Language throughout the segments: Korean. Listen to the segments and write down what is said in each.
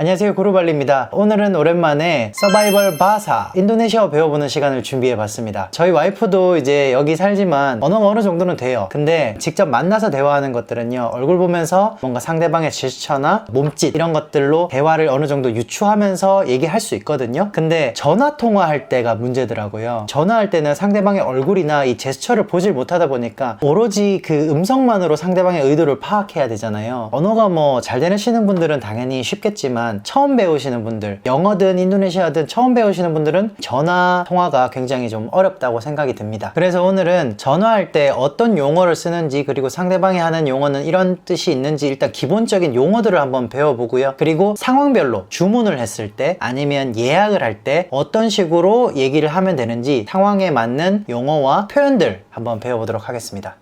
안녕하세요, 구루발리입니다. 오늘은 오랜만에 서바이벌 바사 인도네시아어 배워보는 시간을 준비해봤습니다. 저희 와이프도 이제 여기 살지만 언어가 어느 정도는 돼요. 근데 직접 만나서 대화하는 것들은요, 얼굴 보면서 뭔가 상대방의 제스처나 몸짓 이런 것들로 대화를 어느 정도 유추하면서 얘기할 수 있거든요. 근데 전화 통화할 때가 문제더라고요. 전화할 때는 상대방의 얼굴이나 이 제스처를 보질 못하다 보니까 오로지 그 음성만으로 상대방의 의도를 파악해야 되잖아요. 언어가 뭐 잘 되시는 분들은 당연히 쉽겠지만 처음 배우시는 분들, 영어든 인도네시아든 처음 배우시는 분들은 전화 통화가 굉장히 좀 어렵다고 생각이 듭니다. 그래서 오늘은 전화할 때 어떤 용어를 쓰는지, 그리고 상대방이 하는 용어는 이런 뜻이 있는지 일단 기본적인 용어들을 한번 배워보고요. 그리고 상황별로 주문을 했을 때 아니면 예약을 할 때 어떤 식으로 얘기를 하면 되는지 상황에 맞는 용어와 표현들 한번 배워보도록 하겠습니다.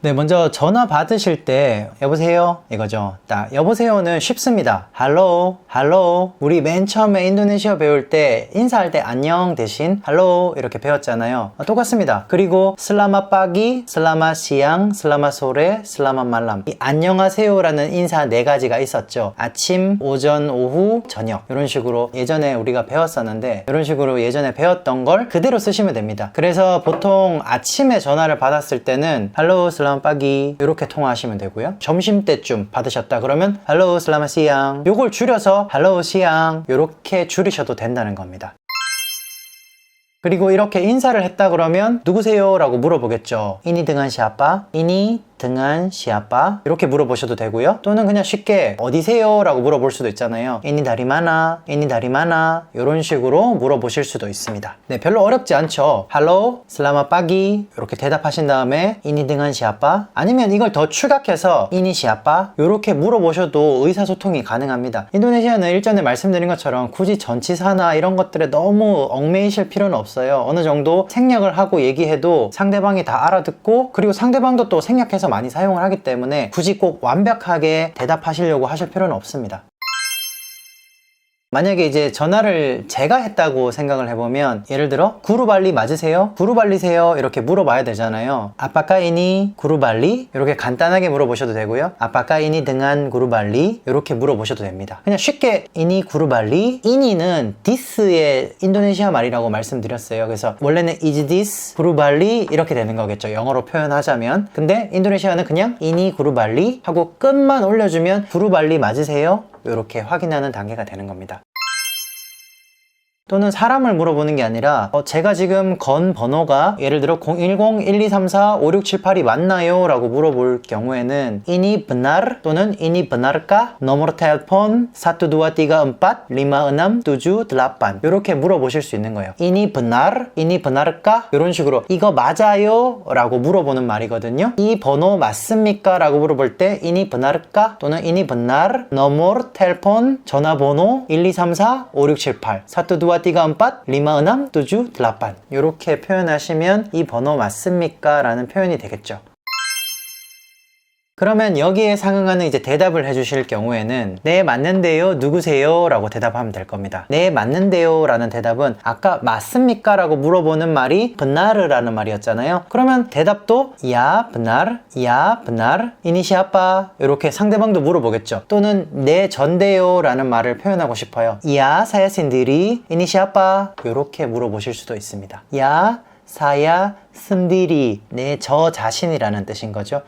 네, 먼저 전화 받으실 때 여보세요 이거죠. 딱 여보세요는 쉽습니다. 할로 할로. 우리 맨 처음에 인도네시아 배울 때 인사할 때 안녕 대신 할로 이렇게 배웠잖아요. 똑같습니다. 그리고 슬라마 빠기, 슬라마 시앙, 슬라마 소레, 슬라마 말람, 이 안녕하세요라는 인사 네 가지가 있었죠. 아침, 오전, 오후, 저녁, 이런 식으로 예전에 우리가 배웠었는데, 이런 식으로 예전에 배웠던 걸 그대로 쓰시면 됩니다. 그래서 보통 아침에 전화를 받았을 때는 할로 슬라마 빠기 이렇게 통화하시면 되고요. 점심때쯤 받으셨다 그러면 할로 슬라마 시앙, 요걸 줄여서 할로 시앙 이렇게 줄이셔도 된다는 겁니다. 그리고 이렇게 인사를 했다 그러면 누구세요? 라고 물어보겠죠. 이니 등한 시아빠, 이니 등한 시아빠 이렇게 물어보셔도 되고요. 또는 그냥 쉽게 어디세요? 라고 물어볼 수도 있잖아요. 이니 다리마나, 이니 다리마나 이런 식으로 물어보실 수도 있습니다. 네, 별로 어렵지 않죠. 할로 슬라마 빠기 이렇게 대답하신 다음에 이니 등한 시아빠, 아니면 이걸 더 추각해서 이니 시아빠 이렇게 물어보셔도 의사소통이 가능합니다. 인도네시아는 일전에 말씀드린 것처럼 굳이 전치사나 이런 것들에 너무 얽매이실 필요는 없어요. 어느 정도 생략을 하고 얘기해도 상대방이 다 알아듣고, 그리고 상대방도 또 생략해서 많이 사용을 하기 때문에 굳이 꼭 완벽하게 대답하시려고 하실 필요는 없습니다. 만약에 이제 전화를 제가 했다고 생각을 해보면, 예를 들어 구루발리 맞으세요? 구루발리세요? 이렇게 물어봐야 되잖아요. 아빠까 이니 구루발리? 이렇게 간단하게 물어보셔도 되고요. 아빠까 이니 등한 구루발리? 이렇게 물어보셔도 됩니다. 그냥 쉽게 이니 구루발리? 이니는 this의 인도네시아 말이라고 말씀드렸어요. 그래서 원래는 is this 구루발리? 이렇게 되는 거겠죠, 영어로 표현하자면. 근데 인도네시아는 그냥 이니 구루발리 하고 끝만 올려주면 구루발리 맞으세요? 이렇게 확인하는 단계가 되는 겁니다. 또는 사람을 물어보는 게 아니라 제가 지금 건 번호가 예를 들어 010-1234-5678이 맞나요? 라고 물어볼 경우에는 ini benar 또는 ini benarkah? nomor telepon 1234-5678 이렇게 물어보실 수 있는 거예요. ini benar, ini benarkah? 이런 식으로 이거 맞아요? 라고 물어보는 말이거든요. 이 번호 맞습니까? 라고 물어볼 때 ini benarkah? 또는 ini benar, nomor telepon 전화번호 1234-5678 1234-5678 이렇게 표현하시면 이 번호 맞습니까? 라는 표현이 되겠죠. 그러면 여기에 상응하는 이제 대답을 해주실 경우에는 네 맞는데요 누구세요? 라고 대답하면 될 겁니다. 네 맞는데요 라는 대답은 아까 맞습니까? 라고 물어보는 말이 benar 라는 말이었잖아요. 그러면 대답도 ya benar, ya benar, ini siapa? 이렇게 상대방도 물어보겠죠. 또는 네 전데요 라는 말을 표현하고 싶어요. ya saya sendiri, ini siapa? 이렇게 물어보실 수도 있습니다. ya saya sendiri, 네 저 자신이라는 뜻인 거죠.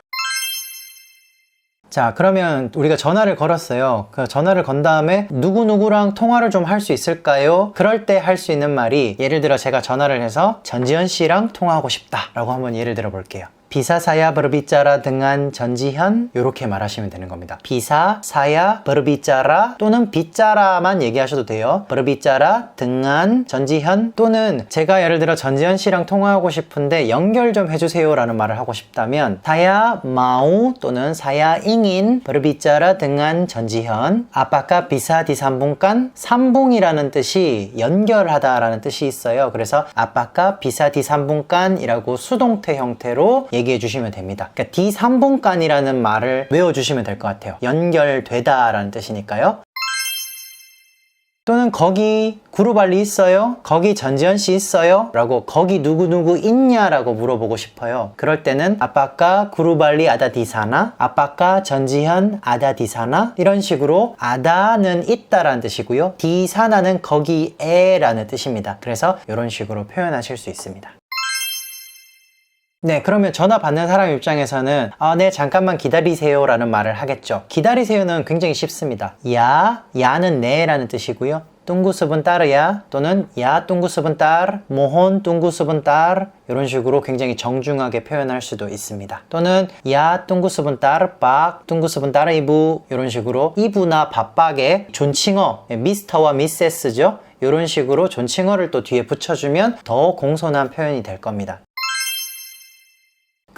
자, 그러면 우리가 전화를 걸었어요. 그 전화를 건 다음에 누구누구랑 통화를 좀 할 수 있을까요? 그럴 때 할 수 있는 말이, 예를 들어 제가 전화를 해서 전지현 씨랑 통화하고 싶다 라고 한번 예를 들어 볼게요. Bisa saya berbicara dengan 전지현? 이렇게 말하시면 되는 겁니다. Bisa saya berbicara 또는 빗자라만 얘기하셔도 돼요. berbicara dengan 전지현, 또는 제가 예를 들어 전지현 씨랑 통화하고 싶은데 연결 좀 해주세요 라는 말을 하고 싶다면 saya mau 또는 saya ingin berbicara dengan 전지현. Apakah bisa disambungkan? 삼봉이라는 뜻이 연결하다 라는 뜻이 있어요. 그래서 apakah bisa disambungkan 이라고 수동태 형태로 얘기해 주시면 됩니다. 그러니까 디삼봉간이라는 말을 외워주시면 될 것 같아요. 연결되다 라는 뜻이니까요. 또는 거기 구루발리 있어요? 거기 전지현 씨 있어요? 라고 거기 누구누구 있냐라고 물어보고 싶어요. 그럴 때는 아빠까 구루발리 아다 디사나? 아빠까 전지현 아다 디사나? 이런 식으로 아다는 있다라는 뜻이고요. 디사나는 거기에 라는 뜻입니다. 그래서 이런 식으로 표현하실 수 있습니다. 네, 그러면 전화 받는 사람 입장에서는 네, 잠깐만 기다리세요 라는 말을 하겠죠. 기다리세요는 굉장히 쉽습니다. 야는 네 라는 뜻이고요. 뚱구 sebentar야 또는 야 뚱구 sebentar, mohon tunggu sebentar 이런 식으로 굉장히 정중하게 표현할 수도 있습니다. 또는 야 뚱구 sebentar, 박 뚱구 sebentar 이부 이런 식으로 이부나 밥박에 존칭어, 미스터와 미세스죠. 이런 식으로 존칭어를 또 뒤에 붙여주면 더 공손한 표현이 될 겁니다.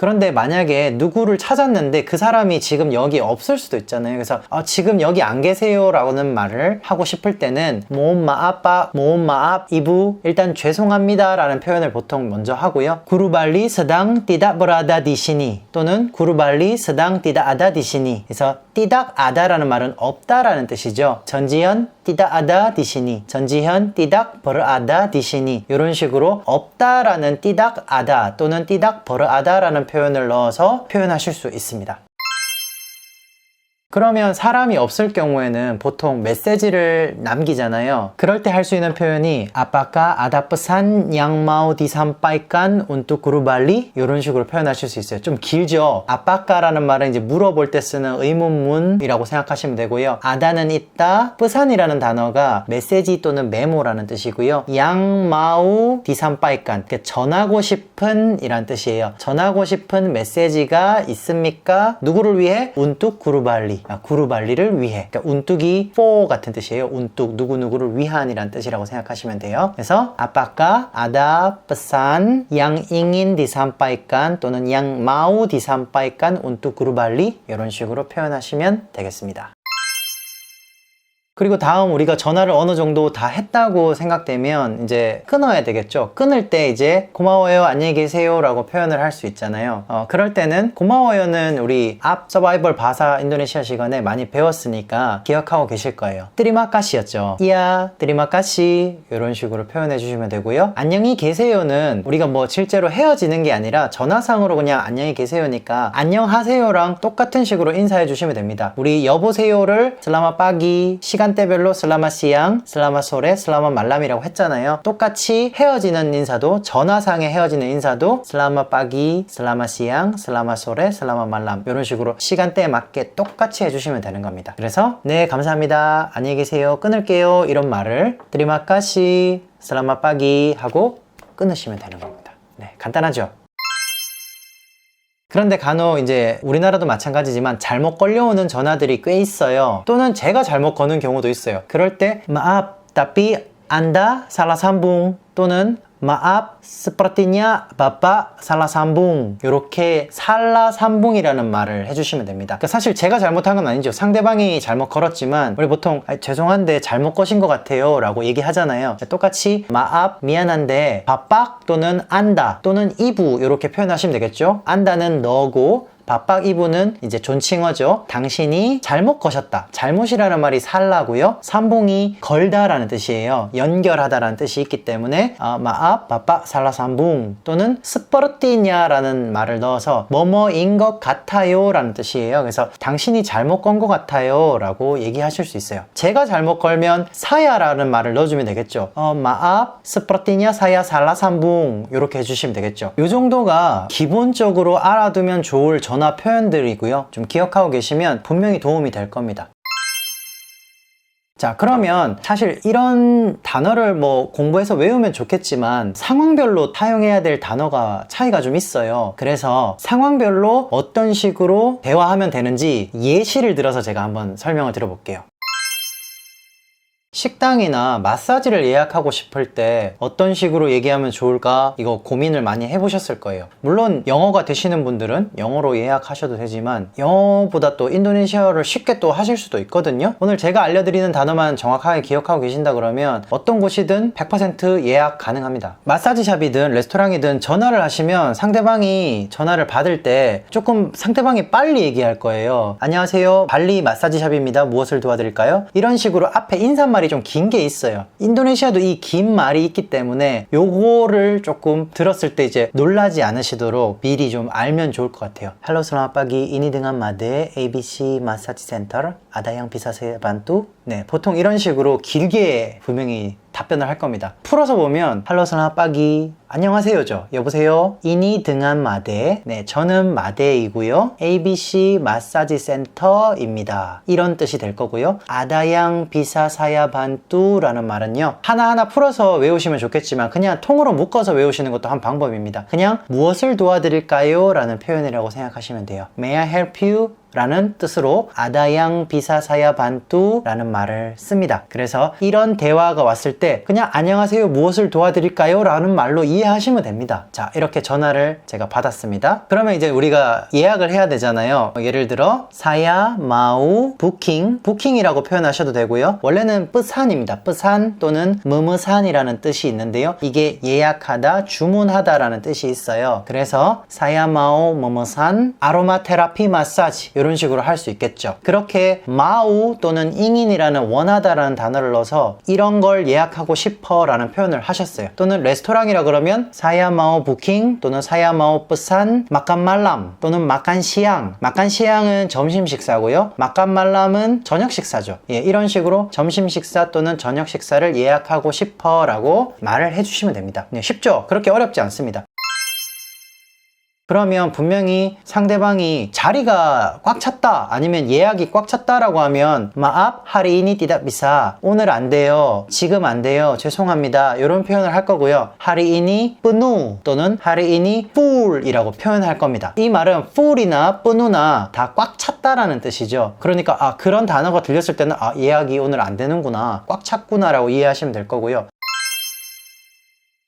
그런데 만약에 누구를 찾았는데 그 사람이 지금 여기 없을 수도 있잖아요. 그래서 지금 여기 안 계세요 라고는 말을 하고 싶을 때는 mohon maaf pak, mohon maaf ibu 일단 죄송합니다 라는 표현을 보통 먼저 하고요. 구루발리 sedang tidak berada di sini 또는 구루발리 sedang tidak ada di sini 그래서 tidak ada 라는 말은 없다 라는 뜻이죠. 전지현 tidak ada di sini 전지현 tidak berada di sini 이런 식으로 없다 라는 tidak ada 또는 tidak berada 라는 표현을 넣어서 표현하실 수 있습니다. 그러면 사람이 없을 경우에는 보통 메시지를 남기잖아요. 그럴 때 할 수 있는 표현이 Apakah ada pesan yang mau disampaikan untuk guru Bali? 이런 식으로 표현하실 수 있어요. 좀 길죠? Apakah라는 말은 이제 물어볼 때 쓰는 의문문이라고 생각하시면 되고요. ada는 있다, pesan이라는 단어가 메시지 또는 메모라는 뜻이고요. yang mau disampaikan, 전하고 싶은 이란 뜻이에요. 전하고 싶은 메시지가 있습니까? 누구를 위해? untuk guru Bali. 구루발리를 위해. 그러니까 운뚝이 for 같은 뜻이에요. 운뚝 누구누구를 위한이란 뜻이라고 생각하시면 돼요. 그래서 apakah ada pesan yang ingin disampaikan 또는 yang mau disampaikan untuk guru Bali 이런 식으로 표현하시면 되겠습니다. 그리고 다음 우리가 전화를 어느 정도 다 했다고 생각되면 이제 끊어야 되겠죠. 끊을 때 이제 고마워요, 안녕히 계세요 라고 표현을 할 수 있잖아요. 그럴 때는 고마워요는 우리 앞 서바이벌 바사 인도네시아 시간에 많이 배웠으니까 기억하고 계실 거예요. 트리마카시였죠. 이야, 트리마카시 이런 식으로 표현해 주시면 되고요. 안녕히 계세요는 우리가 뭐 실제로 헤어지는 게 아니라 전화상으로 그냥 안녕히 계세요니까 안녕하세요랑 똑같은 식으로 인사해 주시면 됩니다. 우리 여보세요를 슬라마 빠기 시간대별로 슬라마 시양, 슬라마 소레, 슬라마 말람이라고 했잖아요. 똑같이 헤어지는 인사도 전화상에 헤어지는 인사도 슬라마 빠기, 슬라마 시양, 슬라마 소레, 슬라마 말람 이런 식으로 시간대에 맞게 똑같이 해주시면 되는 겁니다. 그래서 네 감사합니다, 안녕히 계세요, 끊을게요 이런 말을 트리마카시, 슬라마 빠기 하고 끊으시면 되는 겁니다. 네, 간단하죠? 그런데 간혹 이제 우리나라도 마찬가지지만 잘못 걸려오는 전화들이 꽤 있어요. 또는 제가 잘못 거는 경우도 있어요. 그럴 때 maaf, tapi Anda salah sambung 또는 maaf, sepertinya Bapak salah sambung 이렇게 살라삼붕이라는 말을 해주시면 됩니다. 그러니까 사실 제가 잘못한 건 아니죠. 상대방이 잘못 걸었지만 우리 보통 죄송한데 잘못 거신 것 같아요 라고 얘기하잖아요. 똑같이 maaf, 미안한데 바빡 또는 안다 또는 이부 이렇게 표현하시면 되겠죠. 안다는 너고 바빡 이부는 이제 존칭어죠. 당신이 잘못 거셨다. 잘못이라는 말이 살라고요. 삼봉이 걸다라는 뜻이에요. 연결하다라는 뜻이 있기 때문에 마압, 바빡, 살라 삼봉 또는 스퍼르티냐라는 말을 넣어서 뭐뭐인 것 같아요 라는 뜻이에요. 그래서 당신이 잘못 건 것 같아요 라고 얘기하실 수 있어요. 제가 잘못 걸면 사야라는 말을 넣어주면 되겠죠. 마압, 스퍼르티냐, 사야, 살라 삼봉 이렇게 해주시면 되겠죠. 이 정도가 기본적으로 알아두면 좋을 전화 표현들이고요. 좀 기억하고 계시면 분명히 도움이 될 겁니다. 자, 그러면 사실 이런 단어를 뭐 공부해서 외우면 좋겠지만 상황별로 사용해야 될 단어가 차이가 좀 있어요. 그래서 상황별로 어떤 식으로 대화하면 되는지 예시를 들어서 제가 한번 설명을 드려볼게요. 식당이나 마사지를 예약하고 싶을 때 어떤 식으로 얘기하면 좋을까 이거 고민을 많이 해보셨을 거예요. 물론 영어가 되시는 분들은 영어로 예약하셔도 되지만 영어보다 또 인도네시아어를 쉽게 또 하실 수도 있거든요. 오늘 제가 알려드리는 단어만 정확하게 기억하고 계신다 그러면 어떤 곳이든 100% 예약 가능합니다. 마사지샵이든 레스토랑이든 전화를 하시면 상대방이 전화를 받을 때 조금 상대방이 빨리 얘기할 거예요. 안녕하세요, 발리 마사지샵입니다, 무엇을 도와드릴까요? 이런 식으로 앞에 인사말이 말이 좀 긴 게 있어요. 인도네시아도 이 긴 말이 있기 때문에 요거를 조금 들었을 때 이제 놀라지 않으시도록 미리 좀 알면 좋을 것 같아요. Halo selamat pagi, ini dengan Made, ABC Massage Center, ada yang bisa saya bantu? 네, 보통 이런 식으로 길게 분명히 답변을 할 겁니다. 풀어서 보면 Halo selamat pagi, 안녕하세요죠. 여보세요. ini dengan Made. 네, 저는 마데이고요. ABC 마사지 센터입니다. 이런 뜻이 될 거고요. ada yang bisa saya bantu 라는 말은요. 하나하나 풀어서 외우시면 좋겠지만 그냥 통으로 묶어서 외우시는 것도 한 방법입니다. 그냥 무엇을 도와드릴까요? 라는 표현이라고 생각하시면 돼요. May I help you? 라는 뜻으로 ada yang bisa saya bantu 라는 말을 씁니다. 그래서 이런 대화가 왔을 때 그냥 안녕하세요 무엇을 도와드릴까요? 라는 말로 이해하시면 됩니다. 자, 이렇게 전화를 제가 받았습니다. 그러면 이제 우리가 예약을 해야 되잖아요. 예를 들어 saya mau booking, booking이라고 표현하셔도 되고요. 원래는 뿌산입니다. 뿌산 또는 무무산이라는 뜻이 있는데요. 이게 예약하다, 주문하다 라는 뜻이 있어요. 그래서 saya mau memesan 아로마 테라피 마사지 이런 식으로 할 수 있겠죠. 그렇게 마우 또는 잉인이라는 원하다라는 단어를 넣어서 이런 걸 예약하고 싶어 라는 표현을 하셨어요. 또는 레스토랑이라 그러면 saya mau booking 또는 saya mau pesan makan malam 또는 makan siang. makan siang은 점심 식사고요. makan malam은 저녁 식사죠. 예, 이런 식으로 점심 식사 또는 저녁 식사를 예약하고 싶어 라고 말을 해주시면 됩니다. 네, 쉽죠? 그렇게 어렵지 않습니다. 그러면 분명히 상대방이 자리가 꽉 찼다 아니면 예약이 꽉 찼다라고 하면 maaf hari ini tidak bisa, 오늘 안 돼요, 지금 안 돼요, 죄송합니다 이런 표현을 할 거고요. hari ini penuh 또는 hari ini full 이라고 표현할 겁니다. 이 말은 full이나 penuh나 다 꽉 찼다라는 뜻이죠. 그러니까 그런 단어가 들렸을 때는 예약이 오늘 안 되는구나, 꽉 찼구나 라고 이해하시면 될 거고요.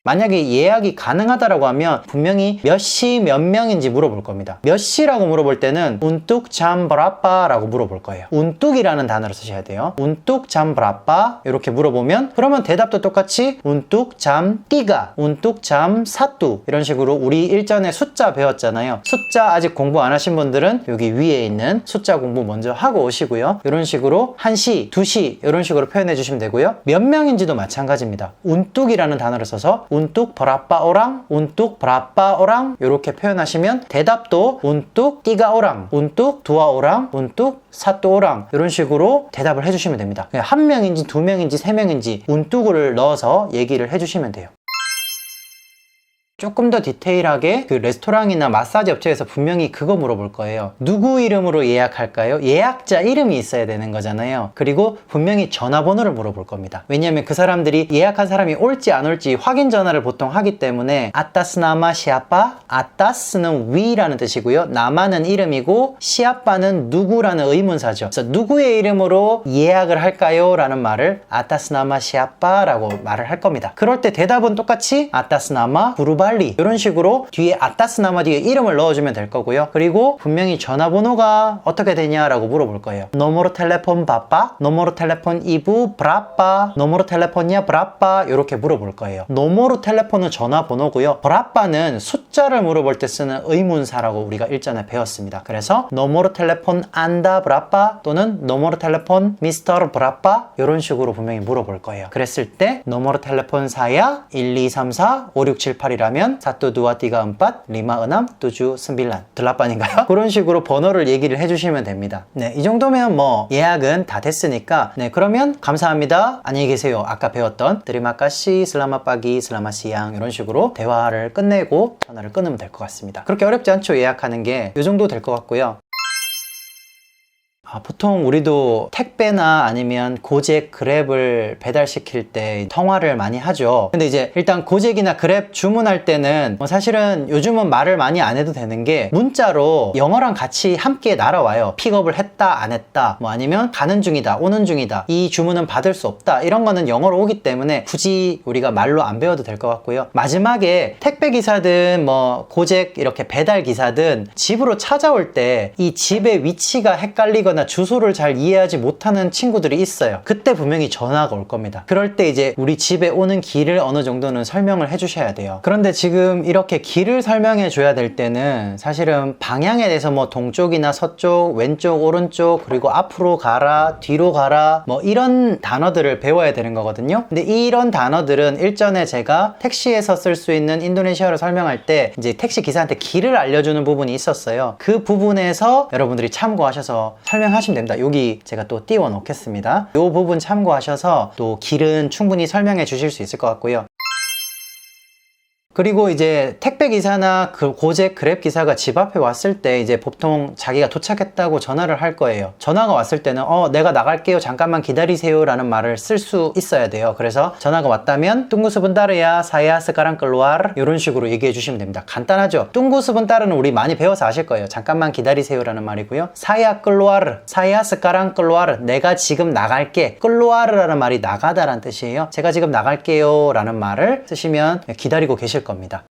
만약에 예약이 가능하다라고 하면 분명히 몇 시 몇 명인지 물어볼 겁니다. 몇 시라고 물어볼 때는 untuk jam berapa 라고 물어볼 거예요. untuk이라는 단어를 쓰셔야 돼요. untuk jam berapa 이렇게 물어보면 그러면 대답도 똑같이 untuk jam 3, untuk jam 1 이런 식으로 우리 일전에 숫자 배웠잖아요. 숫자 아직 공부 안 하신 분들은 여기 위에 있는 숫자 공부 먼저 하고 오시고요. 이런 식으로 1시, 2시 이런 식으로 표현해 주시면 되고요. 몇 명인지도 마찬가지입니다. untuk이라는 단어를 써서 untuk berapa orang, untuk berapa orang 이렇게 표현하시면 대답도 untuk 3 orang, untuk 2 orang, untuk 1 orang 이런 식으로 대답을 해주시면 됩니다. 한 명인지 두 명인지 세 명인지 untuk을 넣어서 얘기를 해주시면 돼요. 조금 더 디테일하게 그 레스토랑이나 마사지 업체에서 분명히 그거 물어볼 거예요. 누구 이름으로 예약할까요? 예약자 이름이 있어야 되는 거잖아요. 그리고 분명히 전화번호를 물어볼 겁니다. 왜냐하면 그 사람들이 예약한 사람이 올지 안 올지 확인 전화를 보통 하기 때문에 atas nama siapa? atas는 위라는 뜻이고요. 나마는 이름이고 siapa는 누구라는 의문사죠. 그래서 누구의 이름으로 예약을 할까요? 라는 말을 atas nama siapa 라고 말을 할 겁니다. 그럴 때 대답은 똑같이 atas nama 부르바 이런 식으로 뒤에 아따스나마 뒤에 이름을 넣어주면 될 거고요. 그리고 분명히 전화번호가 어떻게 되냐라고 물어볼 거예요. Nomor telepon papa, nomor telepon ibu berapa, nomor teleponnya berapa 이렇게 물어볼 거예요. Nomor telepon은 전화번호고요. berap는 숫자를 물어볼 때 쓰는 의문사라고 우리가 일전에 배웠습니다. 그래서 nomor telepon anda berapa 또는 nomor telepon Mr. berapa 이런 식으로 분명히 물어볼 거예요. 그랬을 때 nomor telepon saya 1, 2, 3, 4, 5, 6, 7, 8이라면 1, 2, 3, 4, 5, 6, 7, 8 들라빠인가요? 그런 식으로 번호를 얘기를 해주시면 됩니다. 네, 이 정도면 뭐 예약은 다 됐으니까 네, 그러면 감사합니다, 안녕히 계세요, 아까 배웠던 드리마카시, 슬라마빠기, 슬라마시양 이런 식으로 대화를 끝내고 전화를 끊으면 될 것 같습니다. 그렇게 어렵지 않죠? 예약하는 게 이 정도 될 것 같고요. 보통 우리도 택배나 아니면 고잭, 그랩을 배달시킬 때 통화를 많이 하죠. 근데 이제 일단 고잭이나 그랩 주문할 때는 사실은 요즘은 말을 많이 안 해도 되는 게 문자로 영어랑 같이 함께 날아와요. 픽업을 했다 안 했다, 뭐 아니면 가는 중이다, 오는 중이다, 이 주문은 받을 수 없다, 이런 거는 영어로 오기 때문에 굳이 우리가 말로 안 배워도 될 것 같고요. 마지막에 택배 기사든 뭐 고잭 이렇게 배달 기사든 집으로 찾아올 때 이 집의 위치가 헷갈리거나 이름이거나 주소를 잘 이해하지 못하는 친구들이 있어요. 그때 분명히 전화가 올 겁니다. 그럴 때 이제 우리 집에 오는 길을 어느 정도는 설명을 해주셔야 돼요. 그런데 지금 이렇게 길을 설명해 줘야 될 때는 사실은 방향에 대해서 뭐 동쪽이나 서쪽, 왼쪽, 오른쪽, 그리고 앞으로 가라, 뒤로 가라, 뭐 이런 단어들을 배워야 되는 거거든요. 근데 이런 단어들은 일전에 제가 택시에서 쓸 수 있는 인도네시아어를 설명할 때 이제 택시 기사한테 길을 알려주는 부분이 있었어요. 그 부분에서 여러분들이 참고하셔서 설명하시면 됩니다. 여기 제가 또 띄워 놓겠습니다. 이 부분 참고하셔서 또 길은 충분히 설명해 주실 수 있을 것 같고요. 그리고 이제 택배 기사나 그 고잭 그랩 기사가 집 앞에 왔을 때 이제 보통 자기가 도착했다고 전화를 할 거예요. 전화가 왔을 때는 내가 나갈게요, 잠깐만 기다리세요 라는 말을 쓸 수 있어야 돼요. 그래서 전화가 왔다면 뚱구 스분따르야 사야 스카랑 끌로알 이런 식으로 얘기해 주시면 됩니다. 간단하죠? 뚱구 스분따르는 우리 많이 배워서 아실 거예요. 잠깐만 기다리세요 라는 말이고요. 사야 끌로아르, 사야 스카랑 끌로아르, 내가 지금 나갈게. 끌로아르라는 말이 나가다라는 뜻이에요. 제가 지금 나갈게요 라는 말을 쓰시면 기다리고 계실 겁니다.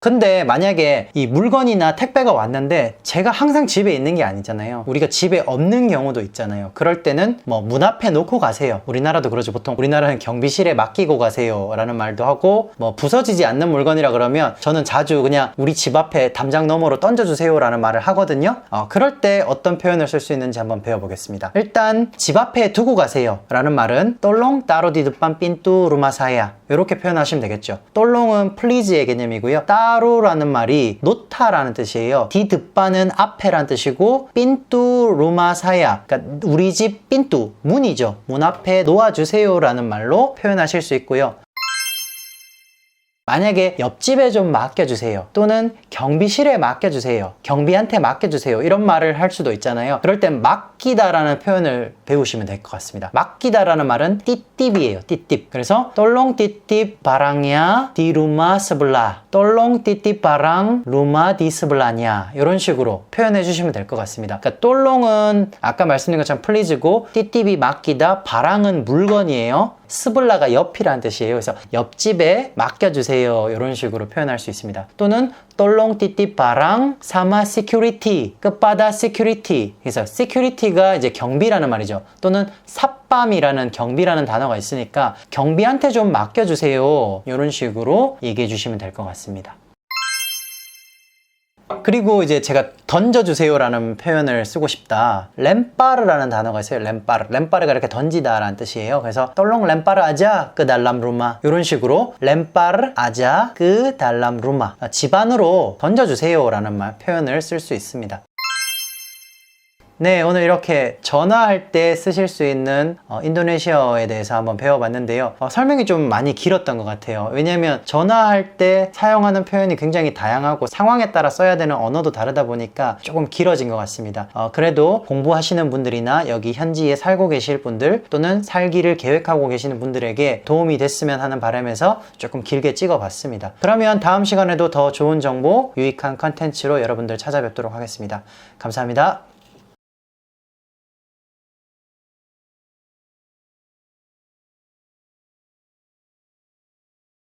근데 만약에 이 물건이나 택배가 왔는데 제가 항상 집에 있는 게 아니잖아요. 우리가 집에 없는 경우도 있잖아요. 그럴 때는 뭐 문 앞에 놓고 가세요. 우리나라도 그러죠. 보통 우리나라는 경비실에 맡기고 가세요 라는 말도 하고, 뭐 부서지지 않는 물건이라 그러면 저는 자주 그냥 우리 집 앞에 담장 너머로 던져주세요 라는 말을 하거든요. 그럴 때 어떤 표현을 쓸 수 있는지 한번 배워보겠습니다. 일단 집 앞에 두고 가세요 라는 말은 똘롱 따로 디드pan pintu rumah saya 이렇게 표현하시면 되겠죠. 똘롱은 플리즈의 개념이고요. 따로라는 말이 놓다라는 뜻이에요. 디드빠는 앞에라는 뜻이고, 핀뚜 루마사야, 그러니까 우리 집 핀뚜, 문이죠. 문 앞에 놓아주세요 라는 말로 표현하실 수 있고요. 만약에 옆집에 좀 맡겨주세요, 또는 경비실에 맡겨주세요, 경비한테 맡겨주세요 이런 말을 할 수도 있잖아요. 그럴 땐 맡기다라는 표현을 배우시면 될 것 같습니다. 맡기다라는 말은 띠띠이에요. 띠띠. 그래서 똘롱 띠띠 바랑야 디 루마 스블라, 똘롱 띠띠 바랑 루마 디 스블라냐 이런 식으로 표현해 주시면 될 것 같습니다. 그러니까 똘롱은 아까 말씀드린 것처럼 플리즈고, 띠띠비 맡기다, 바랑은 물건이에요. 스블라가 옆이라는 뜻이에요. 그래서 옆집에 맡겨주세요 이런 식으로 표현할 수 있습니다. 또는 똘롱 띠띠 바랑 사마 시큐리티, 끝바다 시큐리티. 그래서 시큐리티가 이제 경비라는 말이죠. 또는 삿밤이라는 경비라는 단어가 있으니까 경비한테 좀 맡겨주세요 이런 식으로 얘기해 주시면 될 것 같습니다. 그리고 이제 제가 던져주세요 라는 표현을 쓰고 싶다. 램파르라는 단어가 있어요. 램파르. 램파르가 이렇게 던지다 라는 뜻이에요. 그래서 똘롱 램파르 아자 그 달람 루마 이런 식으로 램파르 아자 그 달람 루마, 집 안으로 던져주세요 라는 표현을 쓸 수 있습니다. 네, 오늘 이렇게 전화할 때 쓰실 수 있는 인도네시아어에 대해서 한번 배워봤는데요. 설명이 좀 많이 길었던 것 같아요. 왜냐하면 전화할 때 사용하는 표현이 굉장히 다양하고 상황에 따라 써야 되는 언어도 다르다 보니까 조금 길어진 것 같습니다. 그래도 공부하시는 분들이나 여기 현지에 살고 계실 분들, 또는 살기를 계획하고 계시는 분들에게 도움이 됐으면 하는 바람에서 조금 길게 찍어봤습니다. 그러면 다음 시간에도 더 좋은 정보, 유익한 컨텐츠로 여러분들 찾아뵙도록 하겠습니다. 감사합니다.